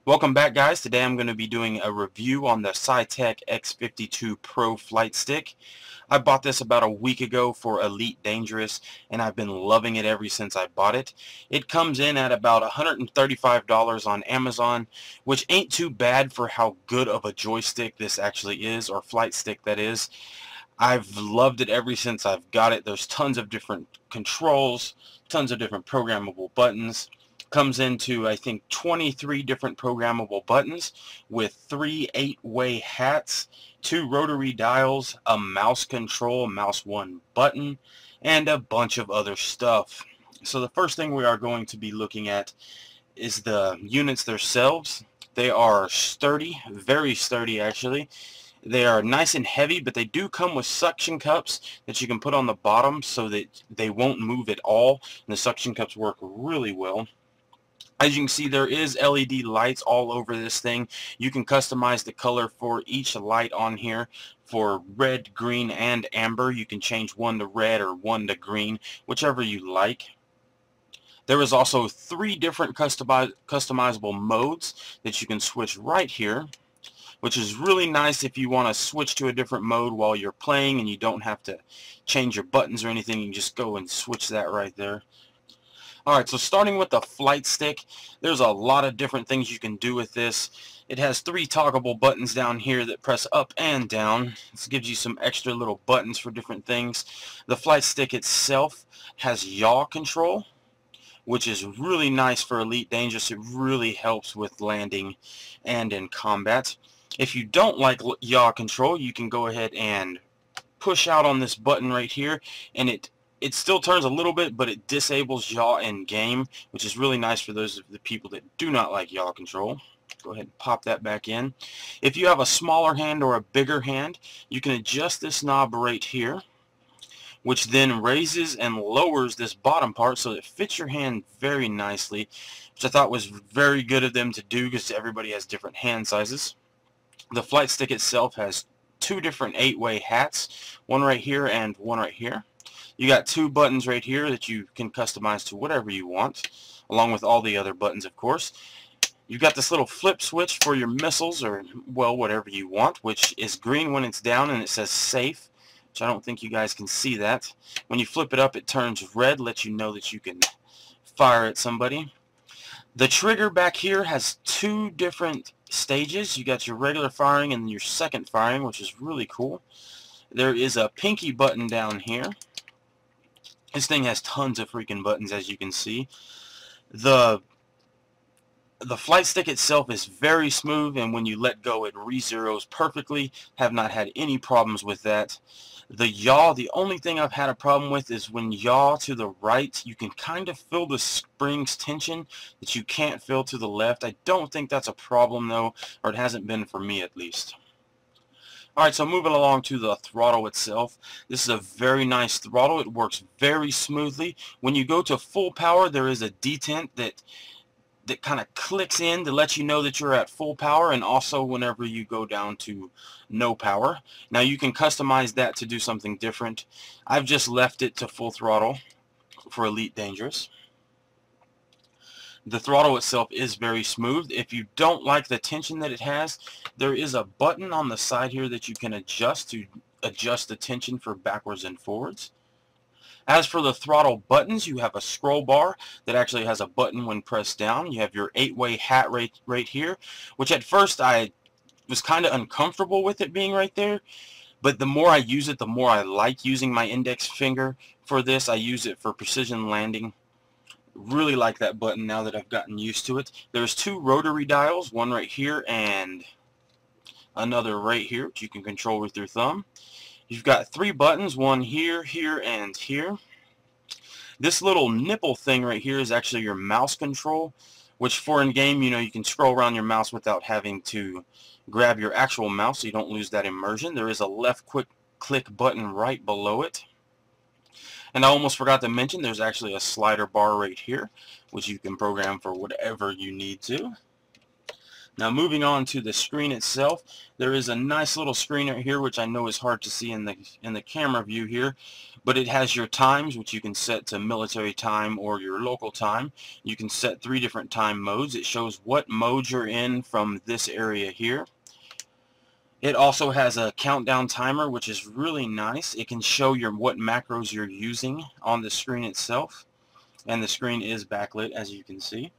Welcome back, guys. Today I'm going to be doing a review on the Saitek X52 Pro flight stick. I bought this about a week ago for Elite Dangerous, and I've been loving it ever since I bought it. It comes in at about $135 on Amazon, which ain't too bad for how good of a joystick this actually is, or flight stick that is. I've loved it ever since I've got it. There's tons of different controls, tons of different programmable buttons. Comes into, I think, 23 different programmable buttons with 3 8-way hats, 2 rotary dials, a mouse control, mouse 1 button, and a bunch of other stuff. So the first thing we are going to be looking at is the units themselves. They are sturdy, very sturdy actually. They are nice and heavy, but they do come with suction cups that you can put on the bottom so that they won't move at all, and the suction cups work really well. As you can see, there is LED lights all over this thing. You can customize the color for each light on here for red, green, and amber. You can change one to red or one to green, whichever you like. There is also 3 different customizable modes that you can switch right here, which is really nice if you want to switch to a different mode while you're playing and you don't have to change your buttons or anything. You can just go and switch that right there. Alright, so starting with the flight stick, there's a lot of different things you can do with this. It has 3 toggleable buttons down here that press up and down. This gives you some extra little buttons for different things. The flight stick itself has yaw control, which is really nice for Elite Dangerous. It really helps with landing and in combat. If you don't like yaw control, you can go ahead and push out on this button right here, and it still turns a little bit, but it disables yaw in game, which is really nice for those of the people that do not like yaw control. Go ahead and pop that back in. If you have a smaller hand or a bigger hand, you can adjust this knob right here, which then raises and lowers this bottom part so it fits your hand very nicely, which I thought was very good of them to do because everybody has different hand sizes. The flight stick itself has 2 different 8-way hats, one right here and one right here. You got 2 buttons right here that you can customize to whatever you want, along with all the other buttons, of course. You've got this little flip switch for your missiles, or, well, whatever you want, which is green when it's down and it says safe, which I don't think you guys can see that. When you flip it up, it turns red, lets you know that you can fire at somebody. The trigger back here has 2 different stages. You got your regular firing and your second firing, which is really cool. There is a pinky button down here. This thing has tons of freaking buttons, as you can see. The flight stick itself is very smooth, and when you let go it re-zeros perfectly. Have not had any problems with that. The yaw, the only thing I've had a problem with is when yaw to the right, you can kind of feel the spring's tension that you can't feel to the left. I don't think that's a problem though, or it hasn't been for me at least. Alright, so moving along to the throttle itself. This is a very nice throttle. It works very smoothly. When you go to full power, there is a detent that kind of clicks in to let you know that you're at full power, and also whenever you go down to no power. Now you can customize that to do something different. I've just left it to full throttle for Elite Dangerous. The throttle itself is very smooth. If you don't like the tension that it has, there is a button on the side here that you can adjust to adjust the tension for backwards and forwards. As for the throttle buttons, you have a scroll bar that actually has a button when pressed down. You have your 8-way hat right here, which at first I was kind of uncomfortable with it being right there, but the more I use it, the more I like using my index finger for this. I use it for precision landing. Really like that button now that I've gotten used to it. There's 2 rotary dials, one right here and another right here, which you can control with your thumb. You've got 3 buttons, one here, here, and here. This little nipple thing right here is actually your mouse control, which for in-game, you can scroll around your mouse without having to grab your actual mouse so you don't lose that immersion. There is a left quick click button right below it. And I almost forgot to mention there's actually a slider bar right here, which you can program for whatever you need to. Now moving on to the screen itself, there is a nice little screen right here, which I know is hard to see in the camera view here, but it has your times, which you can set to military time or your local time. You can set 3 different time modes. It shows what mode you're in from this area here. It also has a countdown timer, which is really nice. It can show what macros you're using on the screen itself, and the screen is backlit, as you can see.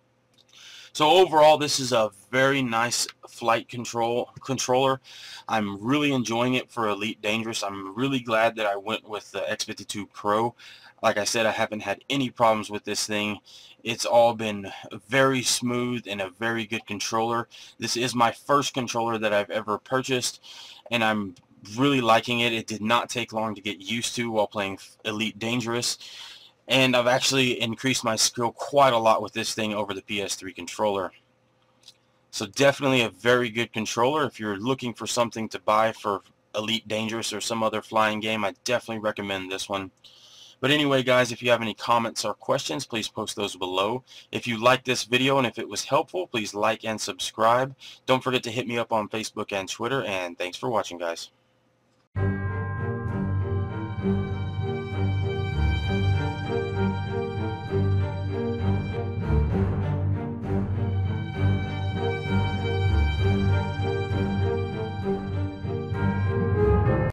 So overall, this is a very nice flight controller. I'm really enjoying it for Elite Dangerous. I'm really glad that I went with the X52 Pro. Like I said, I haven't had any problems with this thing. It's all been very smooth and a very good controller. This is my first controller that I've ever purchased, and I'm really liking it. It did not take long to get used to while playing Elite Dangerous. And I've actually increased my skill quite a lot with this thing over the PS3 controller. So definitely a very good controller. If you're looking for something to buy for Elite Dangerous or some other flying game, I definitely recommend this one. But anyway, guys, if you have any comments or questions, please post those below. If you liked this video and if it was helpful, please like and subscribe. Don't forget to hit me up on Facebook and Twitter, and thanks for watching, guys.